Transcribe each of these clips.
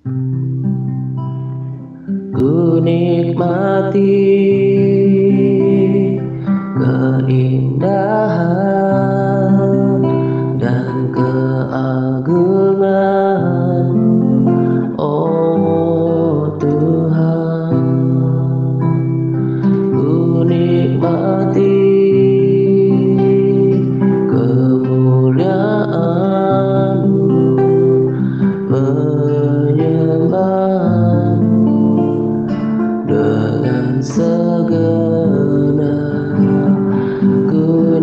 Ku nikmati keindahan dan keagungan, oh Tuhan. Ku nikmati kemuliaan-Mu, menyembah-Mu dengan segenap. Ku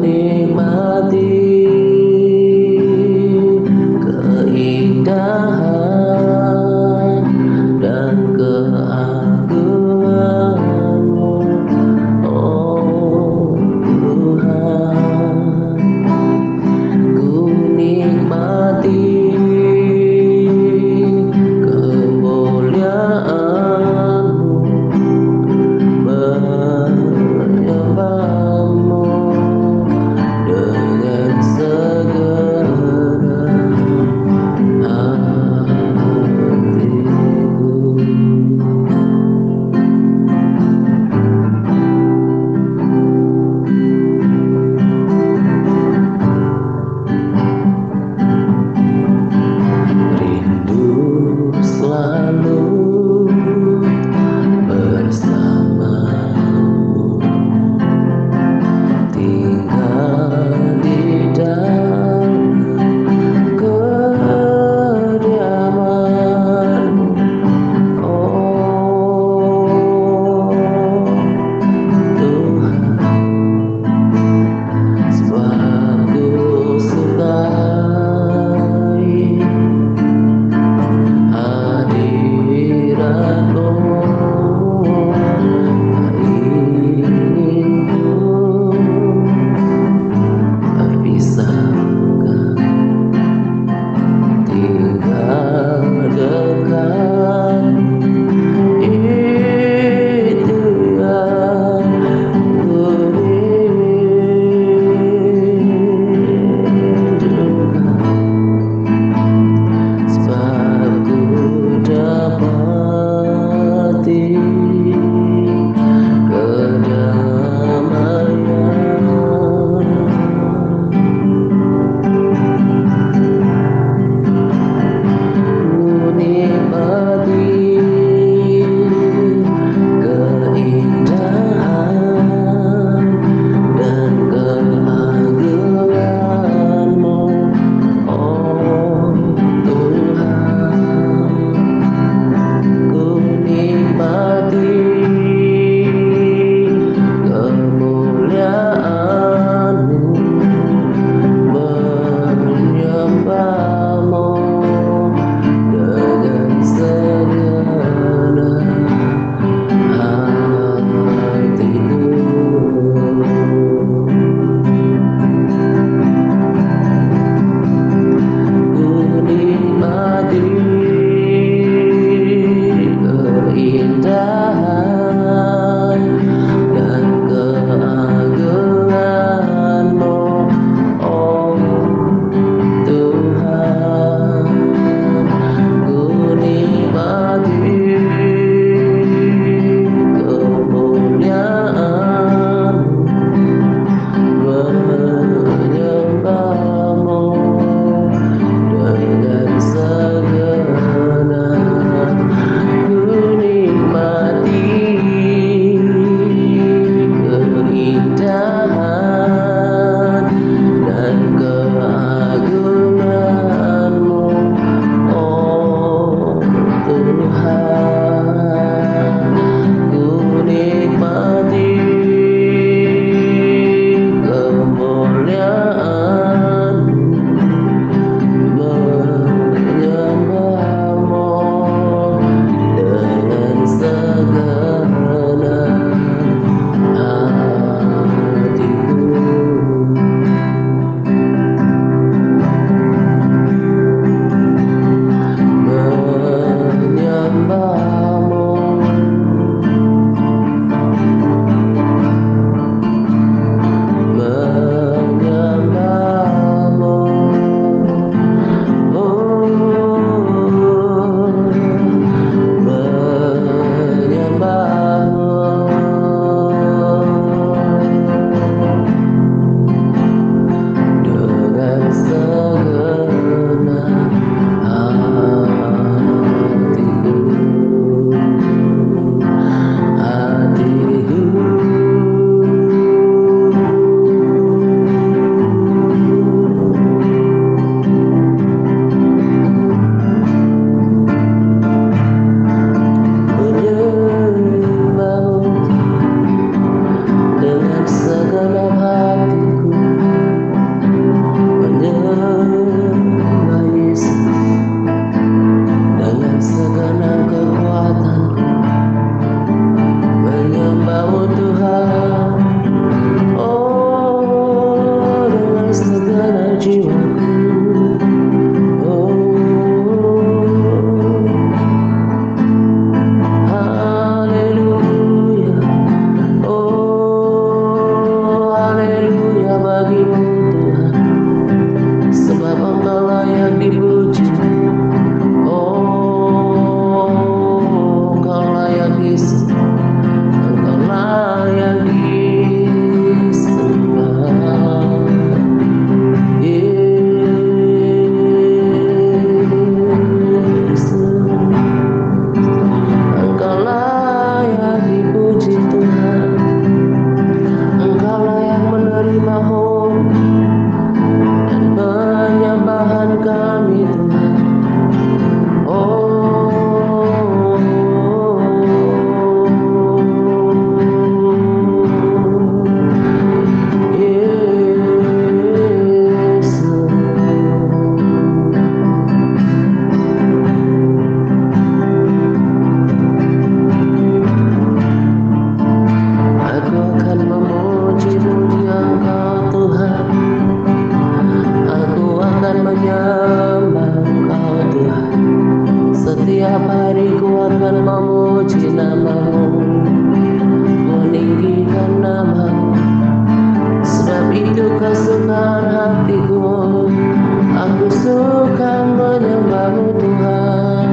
menyembah Engkau Tuhan. Setiap hari ku akan memuji nama-Mu, meninggikan nama-Mu. Sebab itu kesukaan hatiku, aku suka menyembah-Mu Tuhan.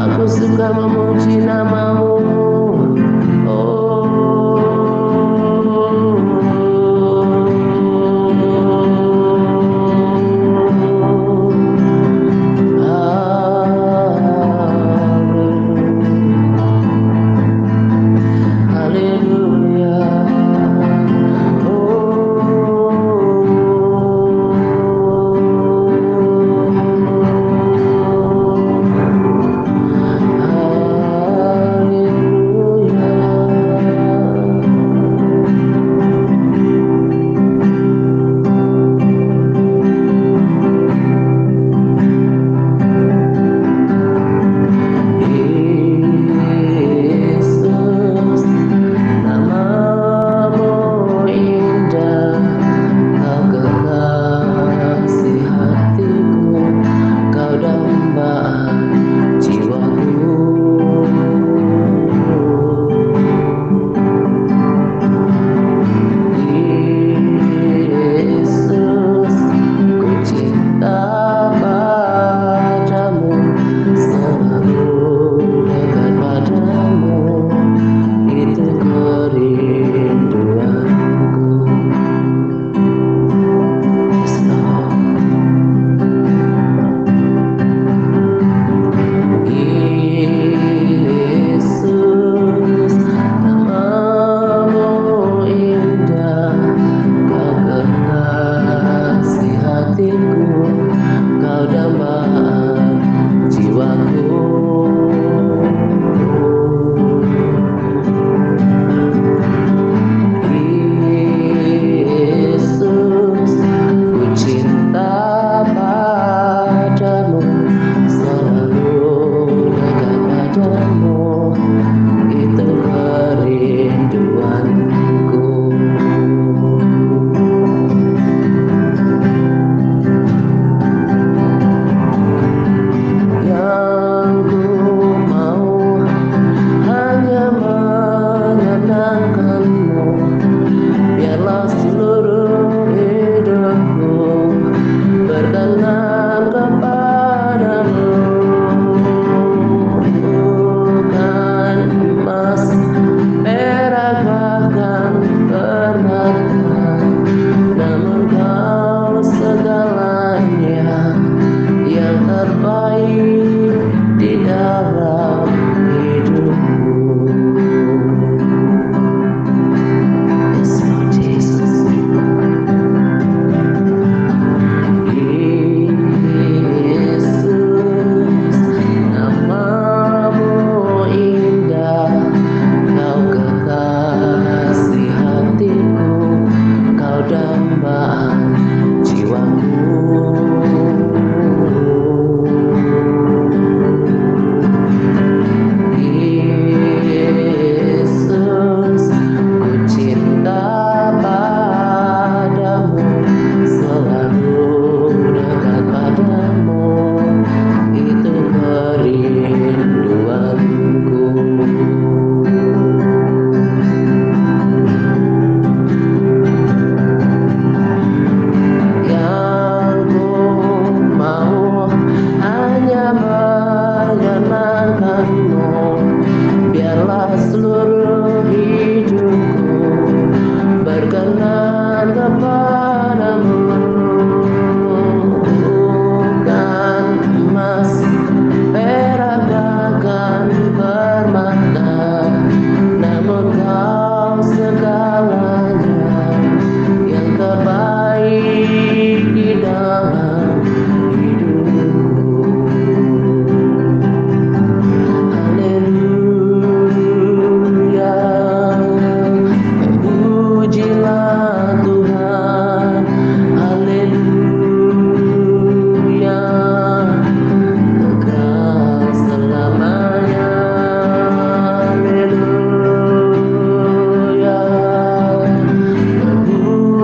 Aku suka memuji nama-Mu.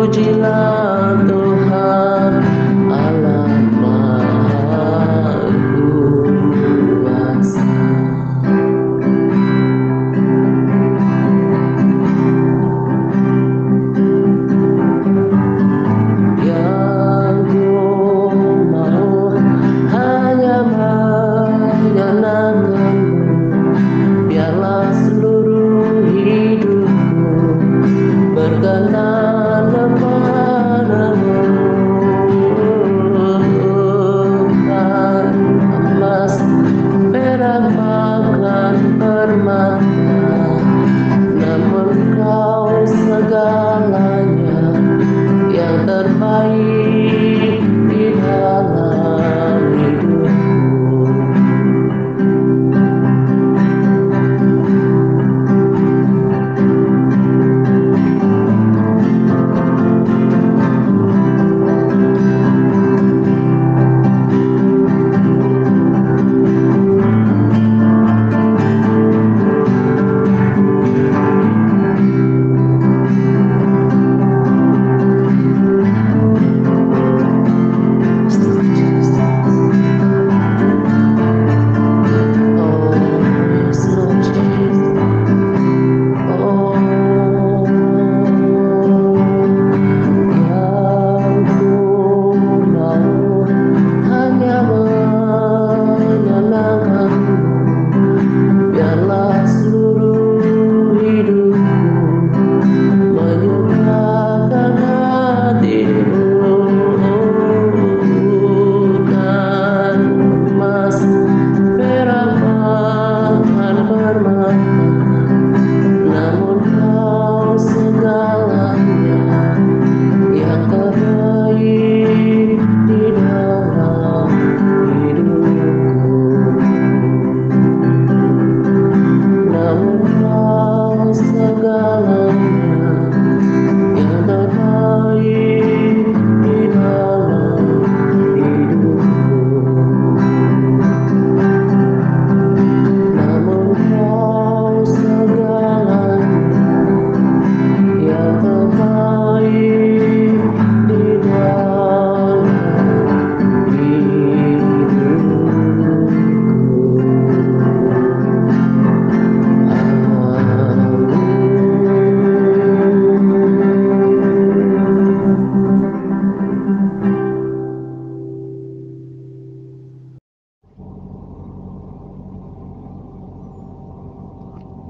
pujilah Tuhan Allah Maha Kuasa. Yang ku mau hanya menyenangkanmu, biarlah seluruh hidupku berkenan kepadamu. Bukan emas, perak, bahkan permata, namun kau segalanya yang terbaik di dalam hidupku.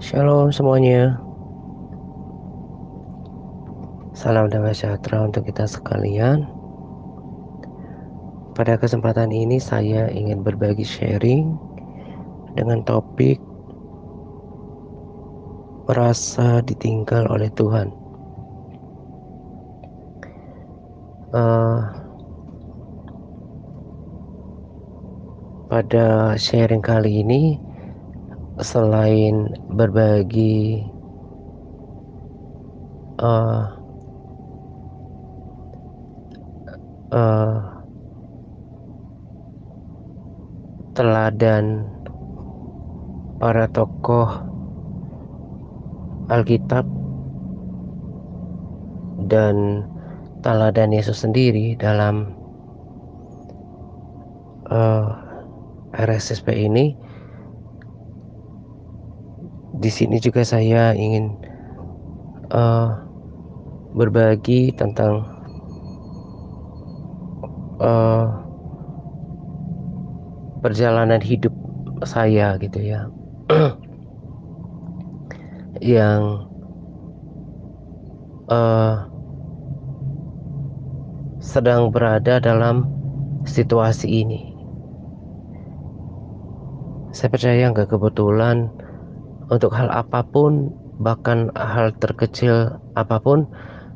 Shalom semuanya. Salam damai sejahtera untuk kita sekalian. Pada kesempatan ini saya ingin berbagi sharing dengan topik merasa ditinggal oleh Tuhan. Pada sharing kali ini, selain berbagi teladan para tokoh Alkitab dan teladan Yesus sendiri dalam RSSP ini, di sini juga saya ingin berbagi tentang perjalanan hidup saya gitu ya, yang sedang berada dalam situasi ini. Saya percaya nggak kebetulan untuk hal apapun, bahkan hal terkecil apapun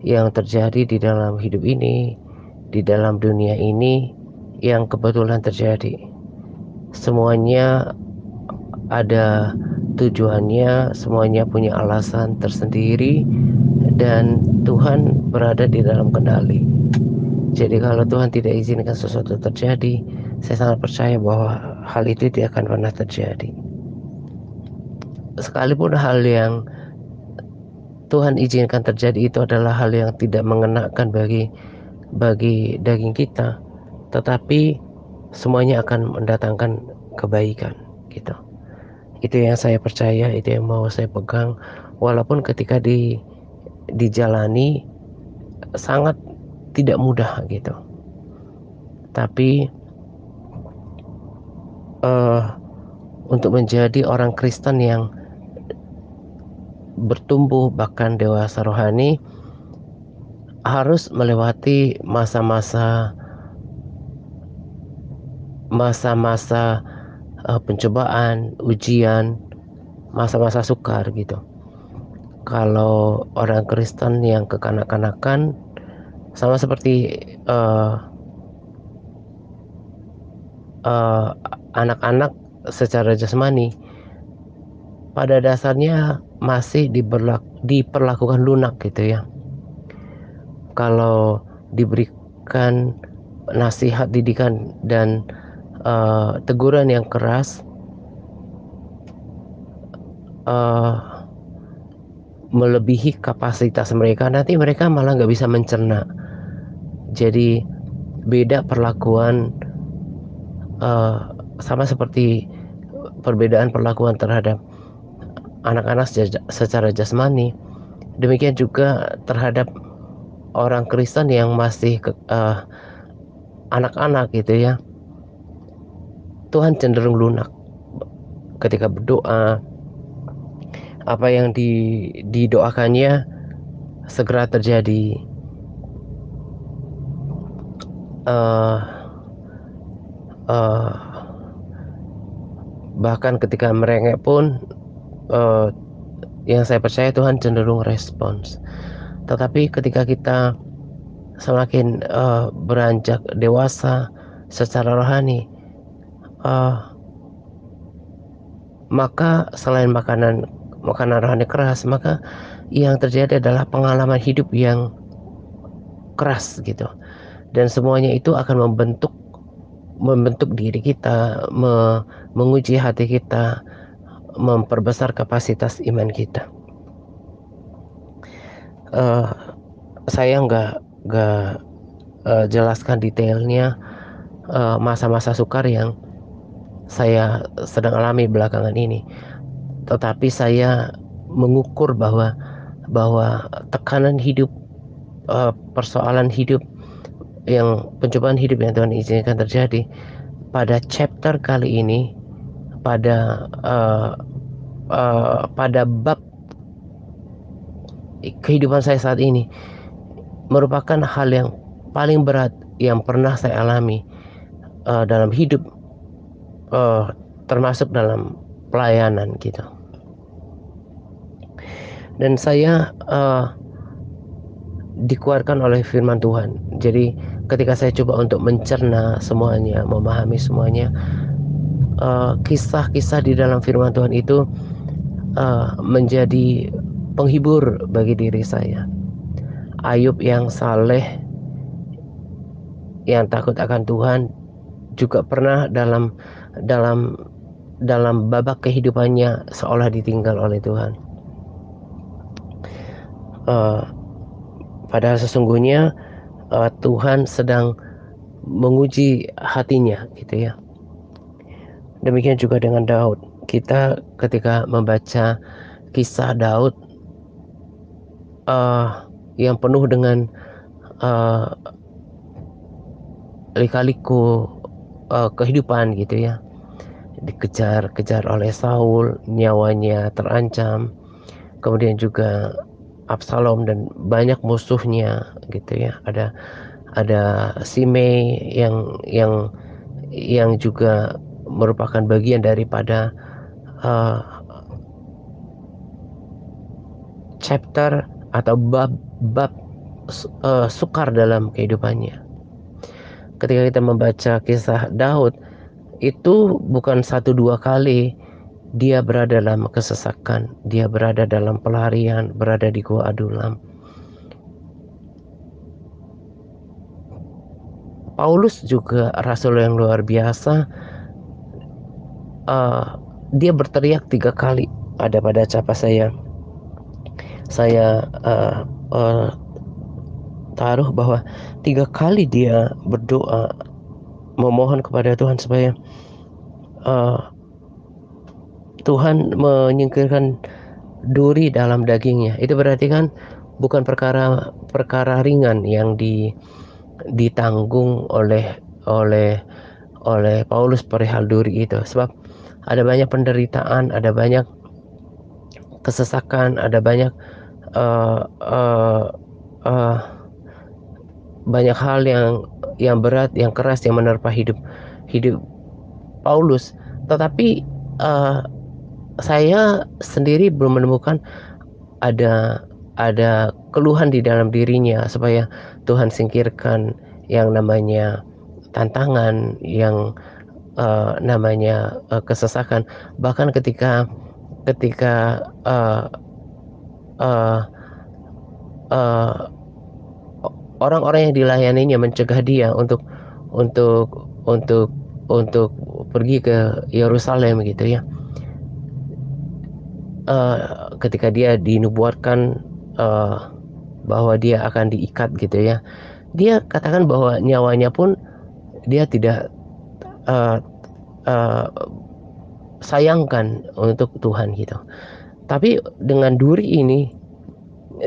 yang terjadi di dalam hidup ini, di dalam dunia ini, yang kebetulan terjadi. Semuanya ada tujuannya, semuanya punya alasan tersendiri, dan Tuhan berada di dalam kendali. Jadi kalau Tuhan tidak izinkan sesuatu terjadi, saya sangat percaya bahwa hal itu tidak akan pernah terjadi. Sekalipun hal yang Tuhan izinkan terjadi itu adalah hal yang tidak mengenakan bagi daging kita, tetapi semuanya akan mendatangkan kebaikan gitu. Itu yang saya percaya, itu yang mau saya pegang, walaupun ketika dijalani sangat tidak mudah gitu. Tapi untuk menjadi orang Kristen yang bertumbuh bahkan dewasa rohani harus melewati masa-masa pencobaan, ujian, masa-masa sukar gitu. Kalau orang Kristen yang kekanak-kanakan sama seperti anak-anak secara jasmani, pada dasarnya masih diperlakukan lunak gitu ya. Kalau diberikan nasihat, didikan, dan teguran yang keras, melebihi kapasitas mereka, nanti mereka malah nggak bisa mencerna. Jadi beda perlakuan, sama seperti perbedaan perlakuan terhadap anak-anak secara jasmani, demikian juga terhadap orang Kristen yang masih anak-anak gitu ya. Tuhan cenderung lunak ketika berdoa. Apa yang didoakannya segera terjadi. Bahkan ketika merengek pun, yang saya percaya Tuhan cenderung respons. Tetapi ketika kita semakin beranjak dewasa secara rohani, maka selain makanan rohani keras, maka yang terjadi adalah pengalaman hidup yang keras gitu, dan semuanya itu akan membentuk diri kita, menguji hati kita, memperbesar kapasitas iman kita. Saya nggak jelaskan detailnya masa-masa sukar yang saya sedang alami belakangan ini, tetapi saya mengukur bahwa tekanan hidup, persoalan hidup, pencobaan hidup yang Tuhan izinkan terjadi pada chapter kali ini, pada bab kehidupan saya saat ini, merupakan hal yang paling berat yang pernah saya alami dalam hidup, termasuk dalam pelayanan gitu. Dan saya dikuatkan oleh firman Tuhan. Jadi ketika saya coba untuk mencerna semuanya, memahami semuanya, kisah-kisah di dalam firman Tuhan itu menjadi penghibur bagi diri saya. Ayub yang saleh, yang takut akan Tuhan, juga pernah dalam babak kehidupannya seolah ditinggal oleh Tuhan. Padahal sesungguhnya Tuhan sedang menguji hatinya gitu ya. Demikian juga dengan Daud. Kita ketika membaca kisah Daud yang penuh dengan lika-liku kehidupan gitu ya, dikejar-kejar oleh Saul, nyawanya terancam, kemudian juga Absalom dan banyak musuhnya gitu ya. Ada Simei yang juga merupakan bagian daripada chapter atau bab sukar dalam kehidupannya. Ketika kita membaca kisah Daud, itu bukan 1-2 kali dia berada dalam kesesakan, dia berada dalam pelarian, berada di Gua Adulam. Paulus juga rasul yang luar biasa. Dia berteriak 3 kali, ada pada capa saya saya taruh bahwa 3 kali dia berdoa memohon kepada Tuhan supaya uh, Tuhan menyingkirkan duri dalam dagingnya. Itu berarti kan bukan perkara perkara ringan yang ditanggung oleh Paulus perihal duri itu, sebab ada banyak penderitaan, ada banyak kesesakan, ada banyak uh, uh, uh, banyak hal yang berat, yang keras, yang menerpa hidup hidup Paulus. Tetapi saya sendiri belum menemukan ada keluhan di dalam dirinya supaya Tuhan singkirkan yang namanya tantangan, yang namanya kesesakan. Bahkan ketika ketika uh, uh, uh, orang-orang yang dilayaninya mencegah dia untuk untuk untuk pergi ke Yerusalem gitu ya. Ketika dia dinubuatkan bahwa dia akan diikat gitu ya, dia katakan bahwa nyawanya pun dia tidak uh, uh, sayangkan untuk Tuhan gitu. Tapi dengan duri ini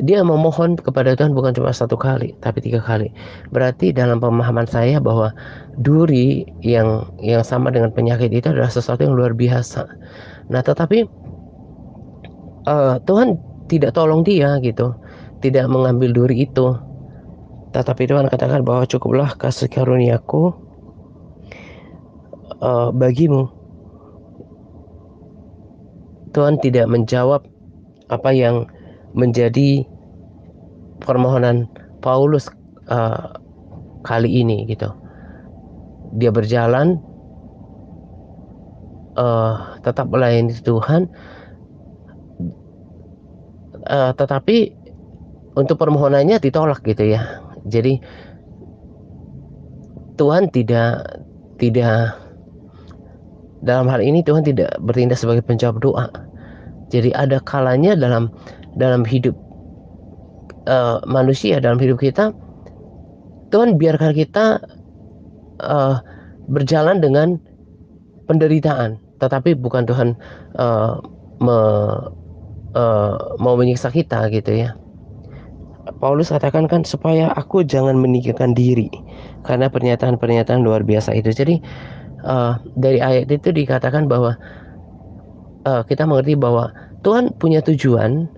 dia memohon kepada Tuhan bukan cuma 1 kali tapi 3 kali. Berarti dalam pemahaman saya bahwa duri yang sama dengan penyakit itu adalah sesuatu yang luar biasa. Nah, tetapi Tuhan tidak tolong dia gitu, tidak mengambil duri itu. Tetapi Tuhan katakan bahwa cukuplah kasih karuniaku bagimu. Tuhan tidak menjawab apa yang menjadi permohonan Paulus kali ini gitu. Dia berjalan tetap melayani Tuhan, tetapi untuk permohonannya ditolak gitu ya. Jadi Tuhan tidak dalam hal ini Tuhan tidak bertindak sebagai penjawab doa. Jadi ada kalanya dalam hidup manusia, dalam hidup kita, Tuhan biarkan kita berjalan dengan penderitaan, tetapi bukan Tuhan mau menyiksa kita gitu ya. Paulus katakan kan supaya aku jangan meninggikan diri karena pernyataan-pernyataan luar biasa itu. Jadi dari ayat itu dikatakan bahwa kita mengerti bahwa Tuhan punya tujuan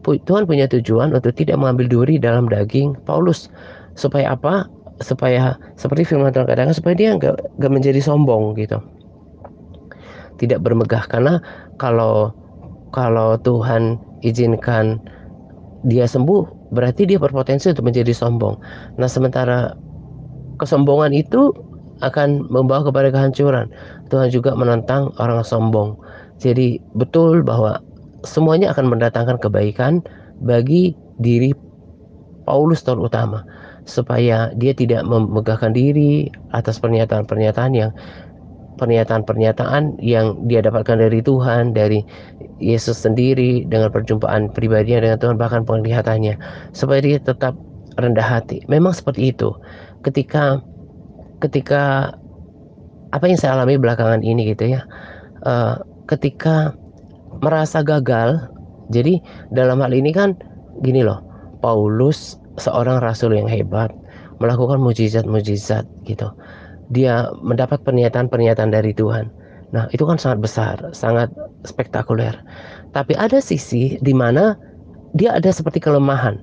untuk tidak mengambil duri dalam daging Paulus. Supaya apa? Supaya seperti firman Tuhan katakan, supaya dia nggak menjadi sombong gitu, tidak bermegah. Karena kalau Tuhan izinkan dia sembuh, berarti dia berpotensi untuk menjadi sombong. Nah, sementara kesombongan itu akan membawa kepada kehancuran. Tuhan juga menentang orang sombong. Jadi betul bahwa semuanya akan mendatangkan kebaikan bagi diri Paulus terutama, supaya dia tidak memegahkan diri atas pernyataan-pernyataan yang dia dapatkan dari Tuhan, dari Yesus sendiri, dengan perjumpaan pribadinya dengan Tuhan, bahkan penglihatannya, supaya dia tetap rendah hati. Memang seperti itu. Ketika apa yang saya alami belakangan ini gitu ya, ketika merasa gagal. Jadi dalam hal ini kan gini loh, Paulus seorang rasul yang hebat, melakukan mujizat-mujizat gitu. Dia mendapat pernyataan-pernyataan dari Tuhan. Nah, itu kan sangat besar, sangat spektakuler. Tapi ada sisi di mana dia ada seperti kelemahan,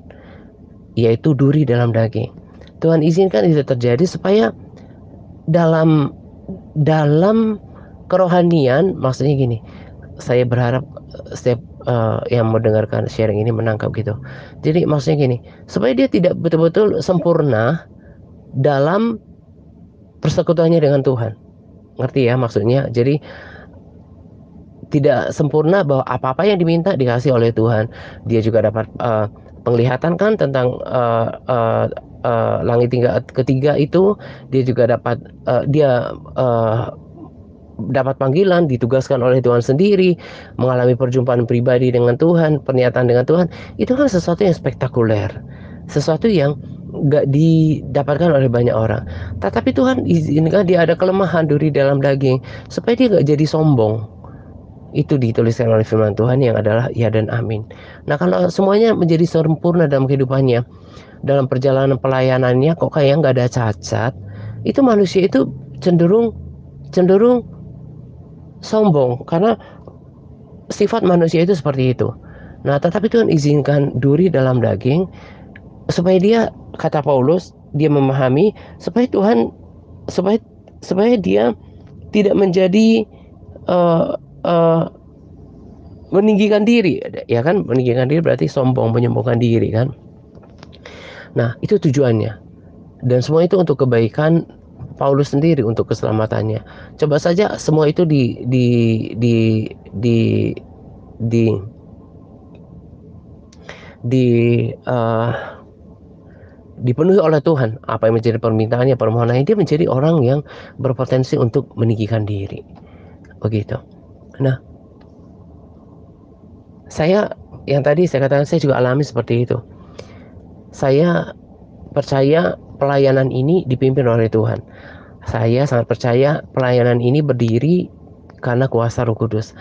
yaitu duri dalam daging. Tuhan izinkan itu terjadi supaya dalam kerohanian, maksudnya gini, saya berharap setiap yang mendengarkan sharing ini menangkap gitu. Jadi maksudnya gini, supaya dia tidak betul-betul sempurna dalam persekutuannya dengan Tuhan. Ngerti ya maksudnya? Jadi tidak sempurna bahwa apa-apa yang diminta dikasih oleh Tuhan. Dia juga dapat penglihatan kan tentang langit ketiga itu. Dia juga dapat dapat panggilan, ditugaskan oleh Tuhan sendiri, mengalami perjumpaan pribadi dengan Tuhan, pernyataan dengan Tuhan, itu kan sesuatu yang spektakuler, sesuatu yang gak didapatkan oleh banyak orang. Tetapi Tuhan izinkan dia ada kelemahan duri dalam daging, supaya dia gak jadi sombong. Itu dituliskan oleh firman Tuhan yang adalah ya dan amin. Nah, kalau semuanya menjadi sempurna dalam kehidupannya, dalam perjalanan pelayanannya kok kayak nggak ada cacat, itu manusia itu cenderung sombong, karena sifat manusia itu seperti itu. Nah, tetapi Tuhan izinkan duri dalam daging supaya dia, kata Paulus, dia memahami supaya Tuhan, supaya supaya dia tidak menjadi uh, uh, meninggikan diri, ya kan? Meninggikan diri berarti sombong, menyombongkan diri kan. Nah, itu tujuannya, dan semua itu untuk kebaikan Paulus sendiri, untuk keselamatannya. Coba saja semua itu di di di di uh, dipenuhi oleh Tuhan, apa yang menjadi permintaannya, permohonannya, dia menjadi orang yang berpotensi untuk meninggikan diri, begitu. Nah, saya yang tadi saya katakan, saya juga alami seperti itu. Saya percaya pelayanan ini dipimpin oleh Tuhan. Saya sangat percaya pelayanan ini berdiri karena kuasa Roh Kudus.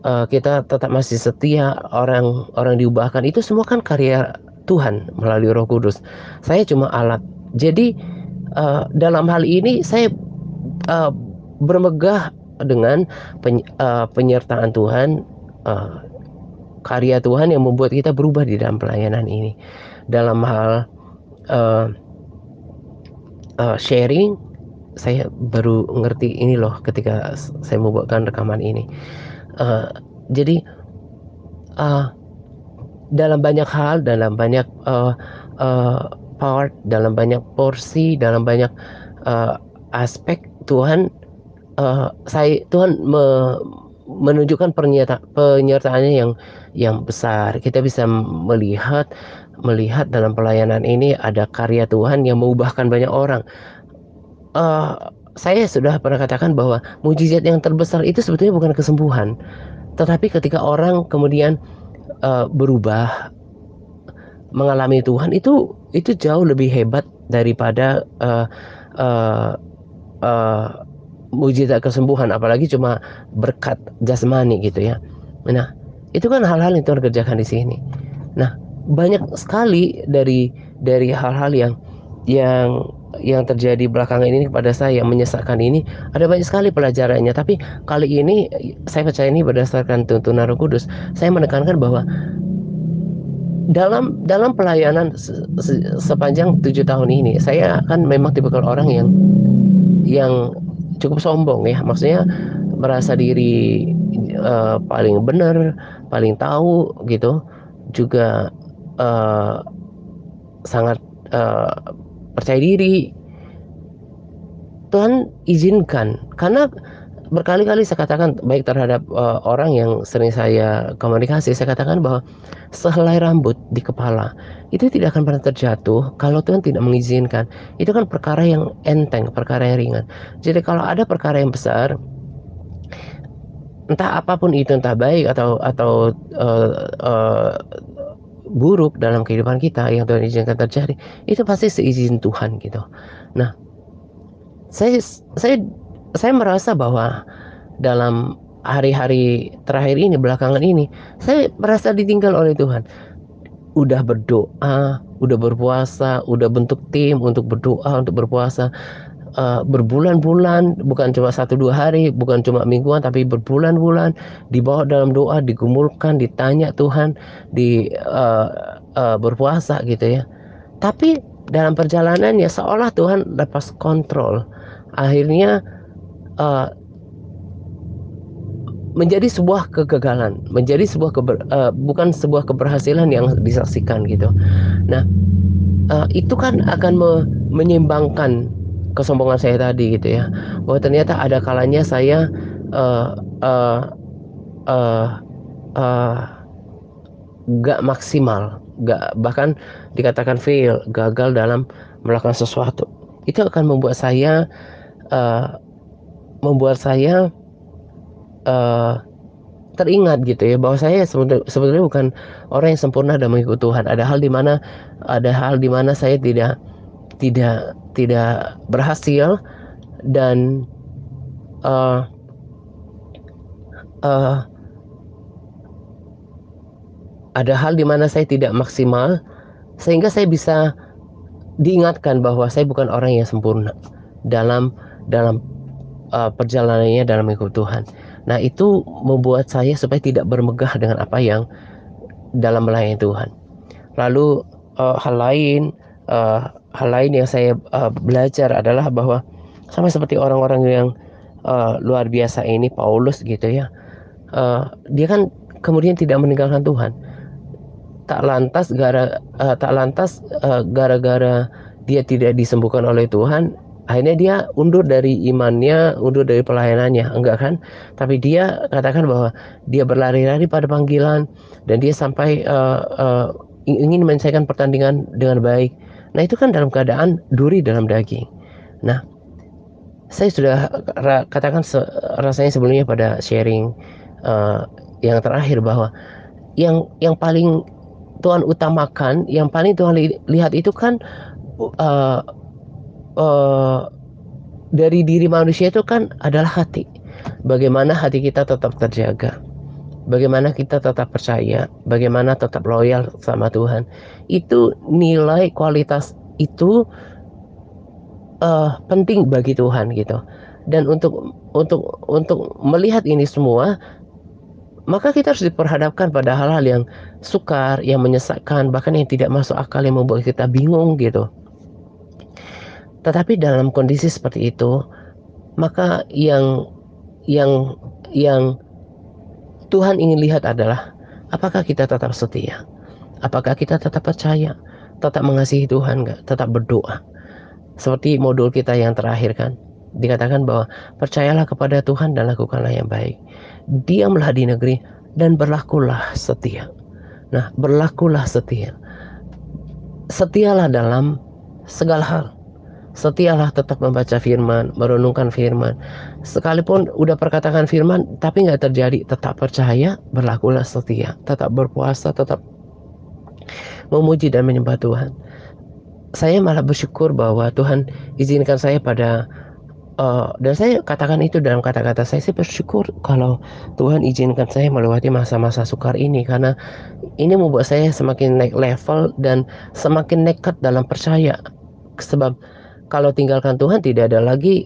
Kita tetap masih setia, orang diubahkan, itu semua kan karya Tuhan melalui Roh Kudus. Saya cuma alat. Jadi dalam hal ini saya bermegah dengan penyertaan Tuhan, karya Tuhan yang membuat kita berubah di dalam pelayanan ini. Dalam hal sharing, saya baru ngerti ini loh ketika saya membuatkan rekaman ini. Jadi dalam banyak hal, dalam banyak part, dalam banyak porsi, dalam banyak aspek, Tuhan menunjukkan penyertaannya yang besar. Kita bisa melihat dalam pelayanan ini ada karya Tuhan yang mengubahkan banyak orang. Saya sudah pernah katakan bahwa mujizat yang terbesar itu sebetulnya bukan kesembuhan, tetapi ketika orang kemudian berubah, mengalami Tuhan, itu jauh lebih hebat daripada mujizat kesembuhan, apalagi cuma berkat jasmani gitu ya. Nah, itu kan hal-hal yang Tuhan kerjakan di sini. Nah, banyak sekali dari hal-hal yang terjadi belakangan ini kepada saya, yang menyesakkan ini, ada banyak sekali pelajarannya. Tapi kali ini saya percaya ini berdasarkan tuntunan Roh Kudus. Saya menekankan bahwa dalam pelayanan sepanjang 7 tahun ini, saya kan memang tipikal orang yang cukup sombong ya, maksudnya merasa diri paling benar, paling tahu gitu, juga sangat percaya diri. Tuhan izinkan, karena berkali-kali saya katakan, baik terhadap orang yang sering saya komunikasi, saya katakan bahwa sehelai rambut di kepala itu tidak akan pernah terjatuh kalau Tuhan tidak mengizinkan. Itu kan perkara yang enteng, perkara yang ringan. Jadi kalau ada perkara yang besar, entah apapun itu, entah baik atau buruk dalam kehidupan kita yang Tuhan izinkan terjadi, itu pasti seizin Tuhan gitu. Nah, saya merasa bahwa dalam hari-hari terakhir ini, belakangan ini, saya merasa ditinggal oleh Tuhan. Udah berdoa, udah berpuasa, udah bentuk tim untuk berdoa, untuk berpuasa, berbulan-bulan, bukan cuma 1-2 hari, bukan cuma mingguan, tapi berbulan-bulan dibawa dalam doa, digumulkan, ditanya Tuhan, berpuasa gitu ya. Tapi dalam perjalanannya seolah Tuhan lepas kontrol. Akhirnya menjadi sebuah kegagalan, menjadi sebuah bukan sebuah keberhasilan yang disaksikan gitu. Nah, itu kan akan menyimbangkan kesombongan saya tadi gitu ya, bahwa ternyata ada kalanya saya gak maksimal, bahkan dikatakan fail, gagal dalam melakukan sesuatu. Itu akan membuat saya eh, teringat gitu ya, bahwa saya sebetulnya bukan orang yang sempurna dan mengikut Tuhan. Ada hal di mana saya tidak berhasil, dan eh, eh, ada hal di mana saya tidak maksimal, sehingga saya bisa diingatkan bahwa saya bukan orang yang sempurna dalam dalam perjalanannya dalam mengikut Tuhan. Nah, itu membuat saya supaya tidak bermegah dengan apa yang dalam melayani Tuhan. Lalu hal lain eh, hal lain yang saya belajar adalah bahwa sama seperti orang-orang yang luar biasa ini, Paulus gitu ya, dia kan kemudian tidak meninggalkan Tuhan. Gara-gara dia tidak disembuhkan oleh Tuhan, akhirnya dia undur dari imannya, undur dari pelayanannya, enggak kan? Tapi dia katakan bahwa dia berlari-lari pada panggilan, dan dia sampai ingin menyelesaikan pertandingan dengan baik. Nah, itu kan dalam keadaan duri dalam daging. Nah, saya sudah katakan rasanya sebelumnya pada sharing uh, yang terakhir, bahwa yang paling Tuhan utamakan, yang paling Tuhan lihat itu kan uh, uh, dari diri manusia itu kan adalah hati. Bagaimana hati kita tetap terjaga, bagaimana kita tetap percaya, bagaimana tetap loyal sama Tuhan. Itu nilai kualitas itu penting bagi Tuhan gitu. Dan untuk melihat ini semua, maka kita harus diperhadapkan pada hal-hal yang sukar, yang menyesakkan, bahkan yang tidak masuk akal, yang membuat kita bingung gitu. Tetapi dalam kondisi seperti itu, maka yang yang Tuhan ingin lihat adalah apakah kita tetap setia, apakah kita tetap percaya, tetap mengasihi Tuhan nggak, tetap berdoa. Seperti modul kita yang terakhir kan, dikatakan bahwa percayalah kepada Tuhan dan lakukanlah yang baik. Diamlah di negeri dan berlakulah setia. Nah, berlakulah setia. Setialah dalam segala hal. Setialah tetap membaca firman, merenungkan firman. Sekalipun udah perkatakan firman, tapi nggak terjadi, tetap percaya, berlakulah setia. Tetap berpuasa, tetap memuji dan menyembah Tuhan. Saya malah bersyukur bahwa Tuhan izinkan saya dan saya katakan itu dalam kata-kata saya bersyukur kalau Tuhan izinkan saya melewati masa-masa sukar ini, karena ini membuat saya semakin naik level dan semakin nekat dalam percaya. Sebab kalau tinggalkan Tuhan tidak ada lagi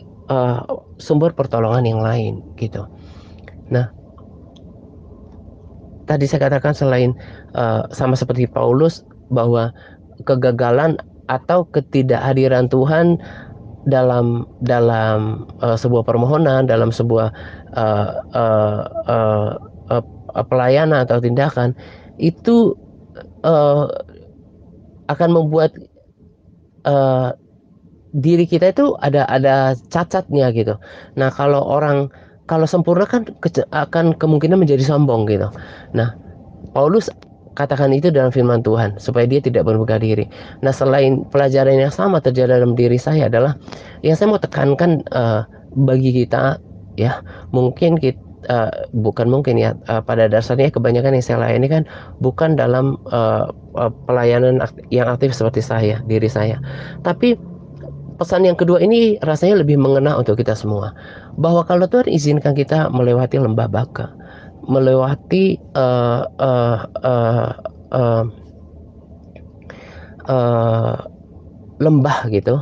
sumber pertolongan yang lain gitu. Nah, tadi saya katakan selain sama seperti Paulus, bahwa kegagalan atau ketidakhadiran Tuhan dalam dalam sebuah permohonan, dalam sebuah uh, uh, uh, pelayanan atau tindakan, itu uh, akan membuat uh, diri kita itu ada cacatnya gitu. Nah, kalau sempurna kan akan kemungkinan menjadi sombong gitu. Nah, Paulus katakan itu dalam firman Tuhan supaya dia tidak bermegah diri. Nah, selain pelajaran yang sama terjadi dalam diri saya adalah yang saya mau tekankan bagi kita ya, mungkin kita bukan mungkin ya, pada dasarnya kebanyakan yang saya layani kan bukan dalam pelayanan yang aktif seperti diri saya. Tapi pesan yang kedua ini rasanya lebih mengena untuk kita semua, bahwa kalau Tuhan izinkan kita melewati lembah baka, melewati lembah gitu,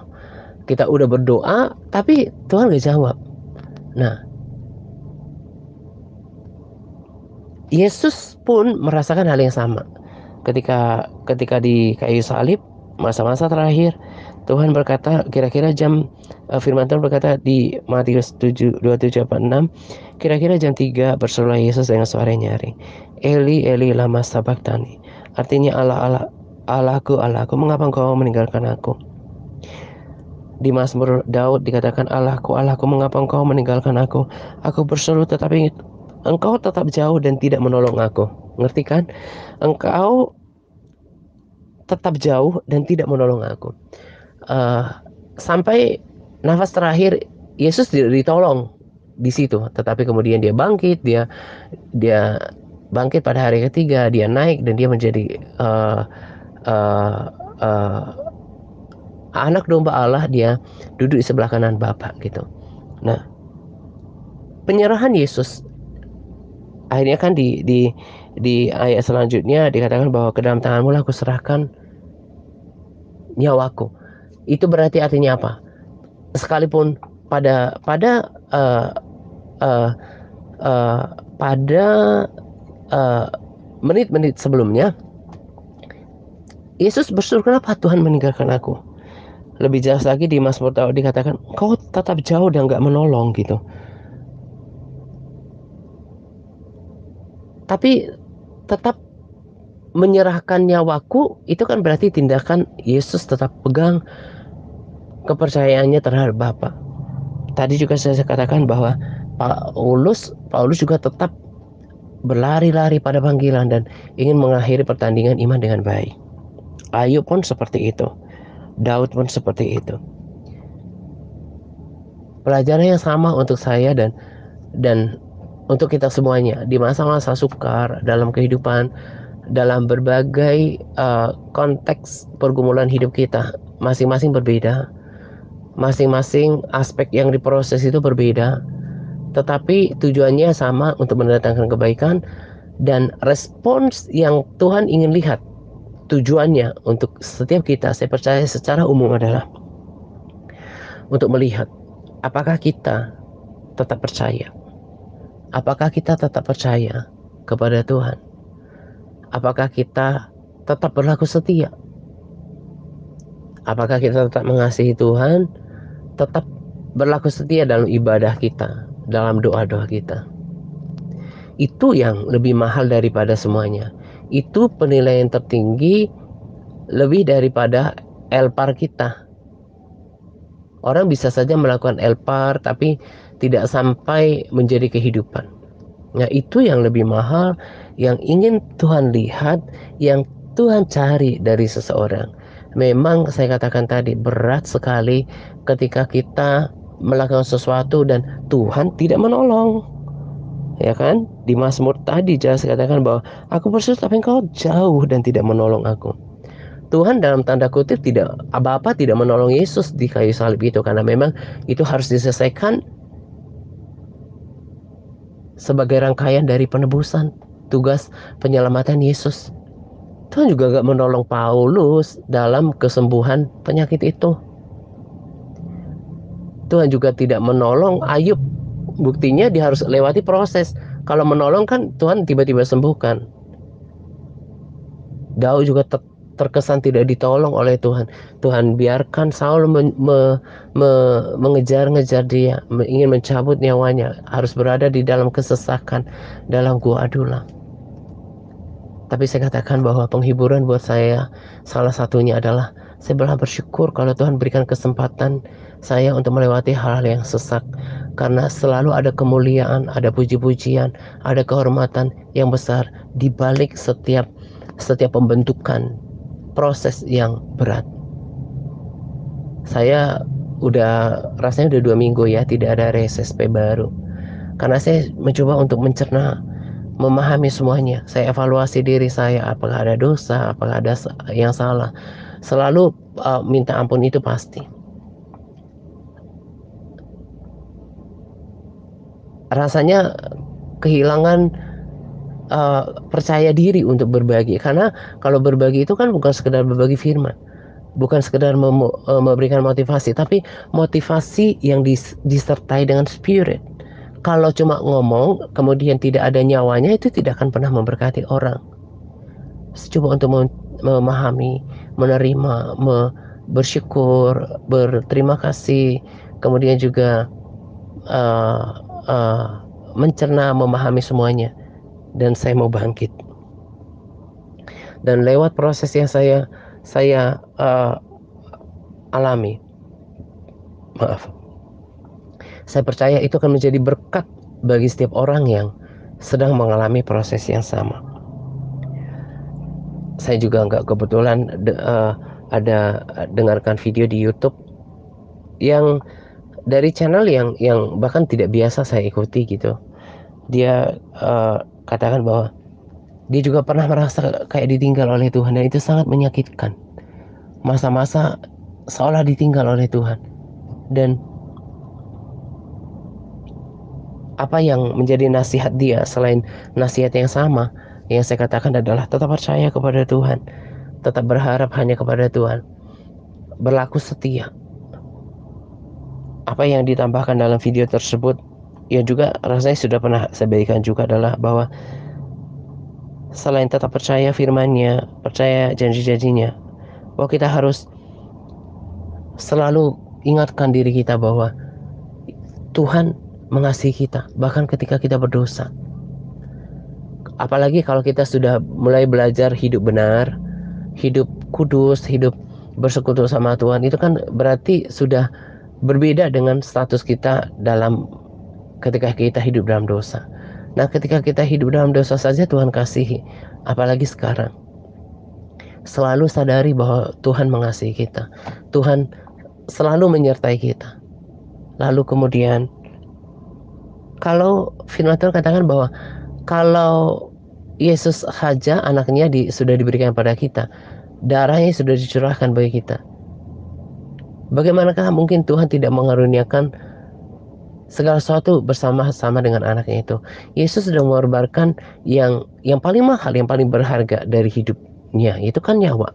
kita udah berdoa tapi Tuhan gak jawab. Nah, Yesus pun merasakan hal yang sama ketika di kayu salib, masa-masa terakhir. Tuhan berkata, kira-kira firman Tuhan berkata di Matius 7:27-6, kira-kira jam 3 berserulah Yesus dengan suara nyaring, Eli Eli lama sabachthani, artinya Allah Allahku Allahku, mengapa engkau meninggalkan aku. Di Mazmur Daud dikatakan, Allahku Allahku, mengapa engkau meninggalkan aku. Aku berseru tetapi engkau tetap jauh dan tidak menolong aku. Ngerti kan? Engkau tetap jauh dan tidak menolong aku. Sampai nafas terakhir Yesus tidak ditolong di situ, tetapi kemudian dia bangkit, dia bangkit pada hari ketiga, dia naik dan dia menjadi uh, uh, anak domba Allah, dia duduk di sebelah kanan Bapa gitu. Nah, penyerahan Yesus akhirnya kan di ayat selanjutnya dikatakan bahwa ke dalam tanganmu lah aku serahkan nyawaku. Itu berarti artinya apa? Sekalipun pada pada uh, uh, uh, pada menit-menit sebelumnya Yesus berseru, kenapa Tuhan meninggalkan aku? Lebih jelas lagi di Mazmur Daud dikatakan, kau tetap jauh dan gak menolong gitu. Tapi tetap menyerahkan nyawaku, itu kan berarti tindakan Yesus tetap pegang kepercayaannya terhadap Bapa. Tadi juga saya katakan bahwa Paulus juga tetap berlari-lari pada panggilan dan ingin mengakhiri pertandingan iman dengan baik. Ayub pun seperti itu. Daud pun seperti itu. Pelajaran yang sama untuk saya dan untuk kita semuanya di masa-masa sukar dalam kehidupan, dalam berbagai konteks pergumulan hidup kita, masing-masing berbeda, masing-masing aspek yang diproses itu berbeda, tetapi tujuannya sama untuk mendatangkan kebaikan dan respons yang Tuhan ingin lihat. Tujuannya untuk setiap kita, saya percaya secara umum adalah untuk melihat apakah kita tetap percaya. Apakah kita tetap percaya kepada Tuhan? Apakah kita tetap berlaku setia? Apakah kita tetap mengasihi Tuhan? Tetap berlaku setia dalam ibadah kita, dalam doa-doa kita. Itu yang lebih mahal daripada semuanya. Itu penilaian tertinggi lebih daripada elpar kita. Orang bisa saja melakukan elpar tapi tidak sampai menjadi kehidupan. Nah, itu yang lebih mahal, yang ingin Tuhan lihat, yang Tuhan cari dari seseorang. Memang saya katakan tadi berat sekali ketika kita melakukan sesuatu dan Tuhan tidak menolong. Ya kan? Di Mazmur tadi jelas katakan bahwa aku berseru tapi engkau jauh dan tidak menolong aku. Tuhan dalam tanda kutip tidak apa-apa tidak menolong Yesus di kayu salib itu karena memang itu harus diselesaikan sebagai rangkaian dari penebusan tugas penyelamatan Yesus. Tuhan juga gak menolong Paulus dalam kesembuhan penyakit itu. Tuhan juga tidak menolong Ayub. Buktinya dia harus lewati proses. Kalau menolong kan Tuhan tiba-tiba sembuhkan. Daud juga terkesan tidak ditolong oleh Tuhan. Tuhan biarkan Saul mengejar-ngejar dia, ingin mencabut nyawanya, harus berada di dalam kesesakan, dalam gua adulam. Tapi saya katakan bahwa penghiburan buat saya salah satunya adalah saya bersyukur kalau Tuhan berikan kesempatan saya untuk melewati hal-hal yang sesak, karena selalu ada kemuliaan, ada puji-pujian, ada kehormatan yang besar di balik setiap pembentukan proses yang berat. Saya rasanya udah 2 minggu ya tidak ada RSSP baru, karena saya mencoba untuk mencerna, memahami semuanya. Saya evaluasi diri saya, apakah ada dosa, apakah ada yang salah. Selalu minta ampun, itu pasti. Rasanya kehilangan percaya diri untuk berbagi, karena kalau berbagi itu kan bukan sekedar berbagi firman, bukan sekedar memberikan motivasi, tapi motivasi yang disertai dengan spirit. Kalau cuma ngomong kemudian tidak ada nyawanya, itu tidak akan pernah memberkati orang. Coba untuk memahami, menerima, bersyukur, berterima kasih, kemudian juga mencerna, memahami semuanya, dan saya mau bangkit. Dan lewat proses yang saya alami, saya percaya itu akan menjadi berkat bagi setiap orang yang sedang mengalami proses yang sama. Saya juga nggak kebetulan ada dengarkan video di YouTube yang dari channel yang bahkan tidak biasa saya ikuti gitu. Dia katakan bahwa dia juga pernah merasa kayak ditinggal oleh Tuhan, dan itu sangat menyakitkan. Masa-masa seolah ditinggal oleh Tuhan. Dan apa yang menjadi nasihat dia selain nasihat yang sama yang saya katakan adalah tetap percaya kepada Tuhan, tetap berharap hanya kepada Tuhan, berlaku setia. Apa yang ditambahkan dalam video tersebut yang juga rasanya sudah pernah saya berikan juga adalah bahwa selain tetap percaya firman-Nya, percaya janji-janjinya, bahwa kita harus selalu ingatkan diri kita bahwa Tuhan mengasihi kita bahkan ketika kita berdosa. Apalagi kalau kita sudah mulai belajar hidup benar, hidup kudus, hidup bersekutu sama Tuhan, itu kan berarti sudah berbeda dengan status kita dalam ketika kita hidup dalam dosa. Nah, ketika kita hidup dalam dosa saja Tuhan kasihi, apalagi sekarang. Selalu sadari bahwa Tuhan mengasihi kita. Tuhan selalu menyertai kita. Lalu kemudian, kalau firman Tuhan katakan bahwa kalau Yesus saja anaknya sudah diberikan pada kita, darahnya sudah dicurahkan bagi kita, bagaimanakah mungkin Tuhan tidak mengaruniakan segala sesuatu bersama-sama dengan anaknya itu? Yesus sudah mengorbankan yang paling mahal, yang paling berharga dari hidupnya, itu kan nyawa.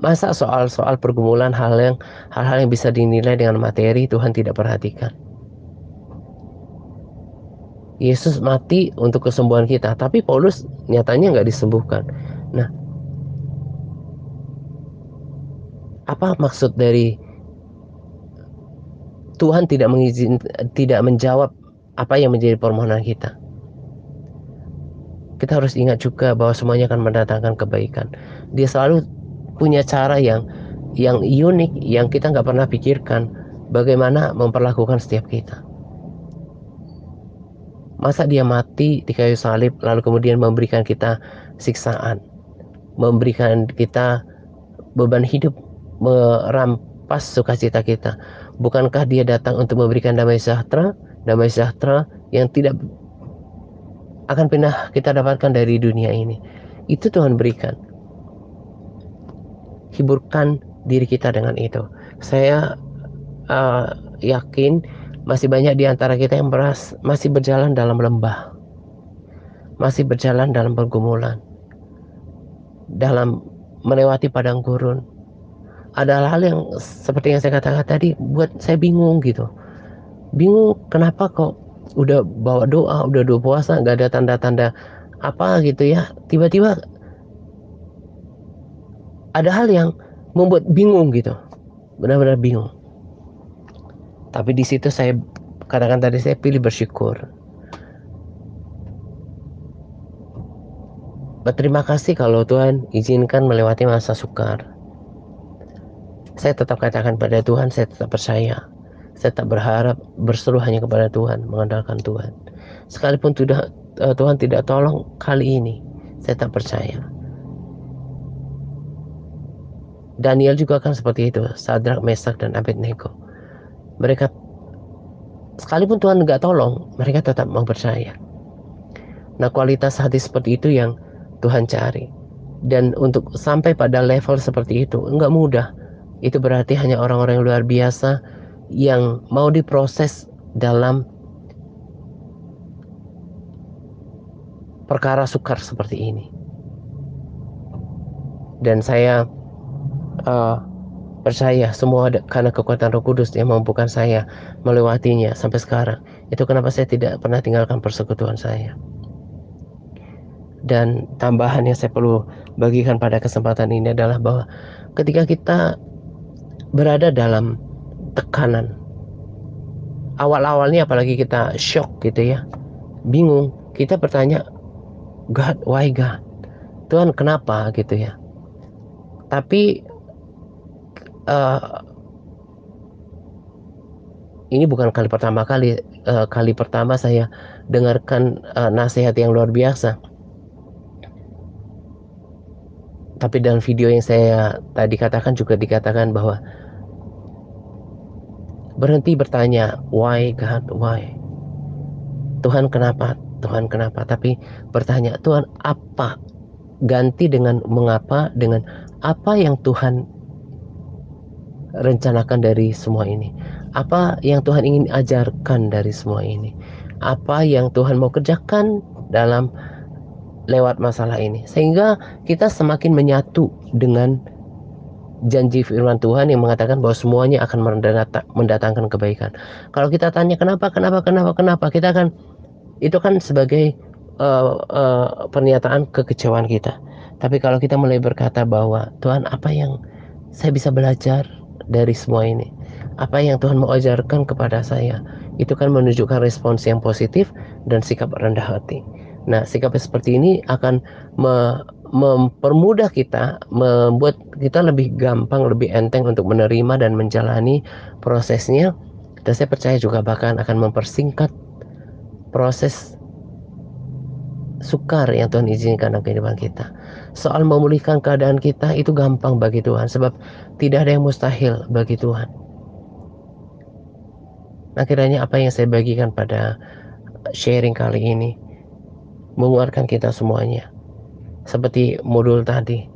Masa soal pergumulan hal-hal yang bisa dinilai dengan materi Tuhan tidak perhatikan? Yesus mati untuk kesembuhan kita, tapi Paulus nyatanya nggak disembuhkan. Nah, apa maksud dari Tuhan tidak menjawab apa yang menjadi permohonan kita? Kita harus ingat juga bahwa semuanya akan mendatangkan kebaikan. Dia selalu punya cara yang unik, yang kita nggak pernah pikirkan bagaimana memperlakukan setiap kita. Masa dia mati di kayu salib lalu kemudian memberikan kita siksaan, memberikan kita beban hidup, merampas sukacita kita? Bukankah dia datang untuk memberikan damai sejahtera yang tidak akan pernah kita dapatkan dari dunia ini? Itu Tuhan berikan. Hiburkan diri kita dengan itu. Saya yakin masih banyak di antara kita yang masih berjalan dalam lembah, masih berjalan dalam pergumulan, dalam melewati padang gurun. Ada hal yang seperti yang saya katakan tadi buat saya bingung gitu. Bingung kenapa kok udah bawa doa, udah doa puasa, nggak ada tanda-tanda apa gitu ya. Tiba-tiba ada hal yang membuat bingung gitu. Benar-benar bingung. Tapi di situ saya katakan tadi, saya pilih bersyukur. Berterima kasih kalau Tuhan izinkan melewati masa sukar. Saya tetap katakan pada Tuhan, saya tetap percaya. Saya tetap berharap, berseru hanya kepada Tuhan, mengandalkan Tuhan. Sekalipun Tuhan tidak tolong kali ini, saya tetap percaya. Daniel juga kan seperti itu, Sadrak, Mesak, dan Abednego. Mereka, sekalipun Tuhan nggak tolong, mereka tetap mau percaya. Nah, kualitas hati seperti itu yang Tuhan cari. Dan untuk sampai pada level seperti itu, nggak mudah. Itu berarti hanya orang-orang yang luar biasa yang mau diproses dalam perkara sukar seperti ini. Dan saya percaya semua karena kekuatan Roh Kudus yang mampukan saya melewatinya sampai sekarang. Itu kenapa saya tidak pernah tinggalkan persekutuan saya. Dan tambahan yang saya perlu bagikan pada kesempatan ini adalah bahwa ketika kita berada dalam tekanan, awal-awalnya apalagi kita shock gitu ya, bingung, kita bertanya, God, why God? Tuhan kenapa gitu ya. Tapi ini bukan kali pertama saya dengarkan nasihat yang luar biasa. Tapi dalam video yang saya tadi katakan juga dikatakan bahwa berhenti bertanya, why God, why? Tuhan kenapa? Tuhan kenapa? Tapi bertanya, Tuhan apa? Ganti dengan mengapa, dengan apa yang Tuhan rencanakan dari semua ini? Apa yang Tuhan ingin ajarkan dari semua ini? Apa yang Tuhan mau kerjakan dalam lewat masalah ini? Sehingga kita semakin menyatu dengan janji firman Tuhan yang mengatakan bahwa semuanya akan mendatangkan kebaikan. Kalau kita tanya kenapa, kita akan, itu kan sebagai pernyataan kekecewaan kita. Tapi kalau kita mulai berkata bahwa Tuhan, apa yang saya bisa belajar dari semua ini, apa yang Tuhan mau ajarkan kepada saya, itu kan menunjukkan respons yang positif dan sikap rendah hati. Nah, sikap seperti ini akan mempermudah kita, membuat kita lebih gampang, lebih enteng untuk menerima dan menjalani prosesnya. Dan saya percaya juga bahkan akan mempersingkat proses sukar yang Tuhan izinkan dalam kehidupan kita. Soal memulihkan keadaan kita itu gampang bagi Tuhan, sebab tidak ada yang mustahil bagi Tuhan. Nah, kiranya apa yang saya bagikan pada sharing kali ini menguatkan kita semuanya. Seperti modul tadi,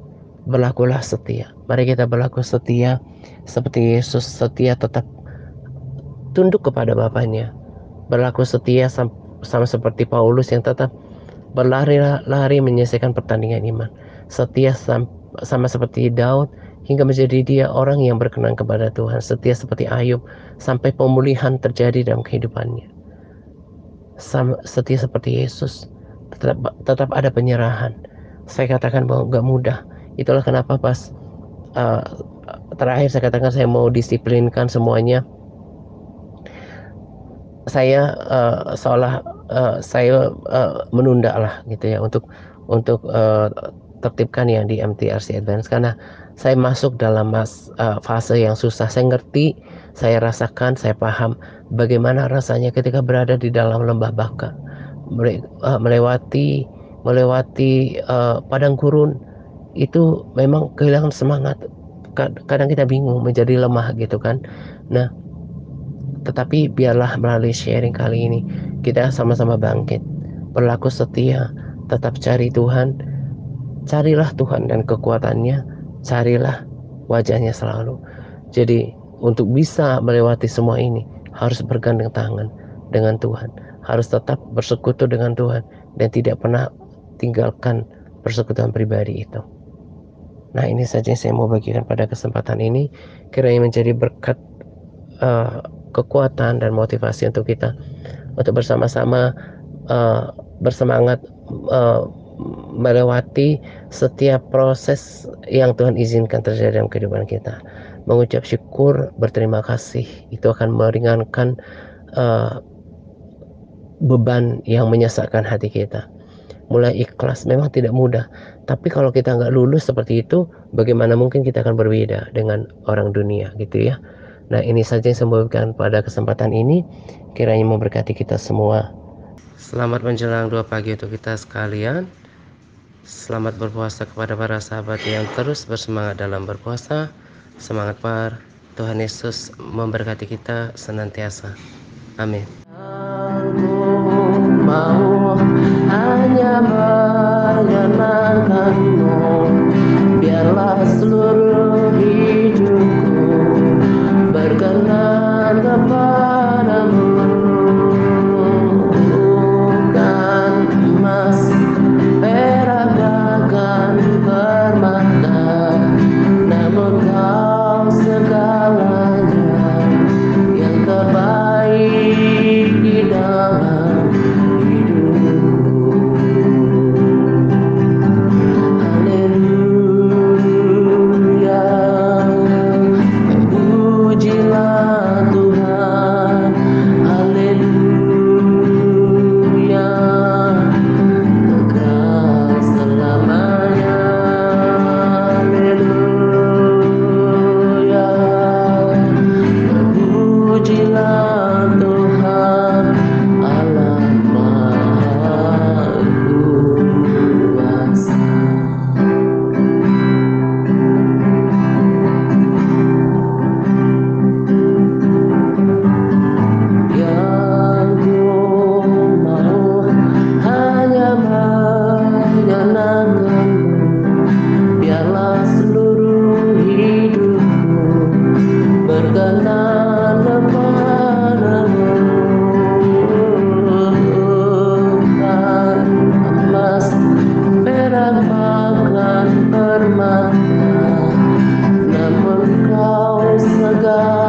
berlakulah setia. Mari kita berlaku setia seperti Yesus setia, tetap tunduk kepada Bapaknya. Berlaku setia sama seperti Paulus yang tetap berlari-lari menyelesaikan pertandingan iman. Setia sama seperti Daud hingga menjadi dia orang yang berkenan kepada Tuhan. Setia seperti Ayub sampai pemulihan terjadi dalam kehidupannya. Setia seperti Yesus, tetap ada penyerahan. Saya katakan bahwa gak mudah. Itulah kenapa pas terakhir saya katakan saya mau disiplinkan semuanya. Saya saya menunda lah gitu ya untuk tertibkan yang di MTRC Advance, karena saya masuk dalam fase yang susah. Saya ngerti, saya rasakan, saya paham bagaimana rasanya ketika berada di dalam lembah baka, melewati padang gurun. Itu memang kehilangan semangat, kadang kita bingung, menjadi lemah gitu kan. Nah, tetapi biarlah melalui sharing kali ini kita sama-sama bangkit, berlaku setia, tetap cari Tuhan. Carilah Tuhan dan kekuatannya, carilah wajahnya selalu. Jadi untuk bisa melewati semua ini harus bergandeng tangan dengan Tuhan, harus tetap bersekutu dengan Tuhan dan tidak pernah tinggalkan persekutuan pribadi itu. Nah, ini saja yang saya mau bagikan pada kesempatan ini, kiranya menjadi berkat, kekuatan dan motivasi untuk kita untuk bersama-sama bersemangat melewati setiap proses yang Tuhan izinkan terjadi dalam kehidupan kita. Mengucap syukur, berterima kasih, itu akan meringankan beban yang menyesakkan hati kita. Mulai ikhlas memang tidak mudah, tapi kalau kita nggak lulus seperti itu, bagaimana mungkin kita akan berbeda dengan orang dunia gitu ya. Nah, ini saja yang saya bagikan pada kesempatan ini, kiranya memberkati kita semua. Selamat menjelang 2 pagi untuk kita sekalian. Selamat berpuasa kepada para sahabat yang terus bersemangat dalam berpuasa. Semangat par, Tuhan Yesus memberkati kita senantiasa. Amin. Aku mau hanya menyenangkan-Mu, biarlah seluruh hidupku berkenan kepadamu. Bukan emas, perak, bahkan permata, namun Kau segalanya yang terbaik di dalam hidupku. luka.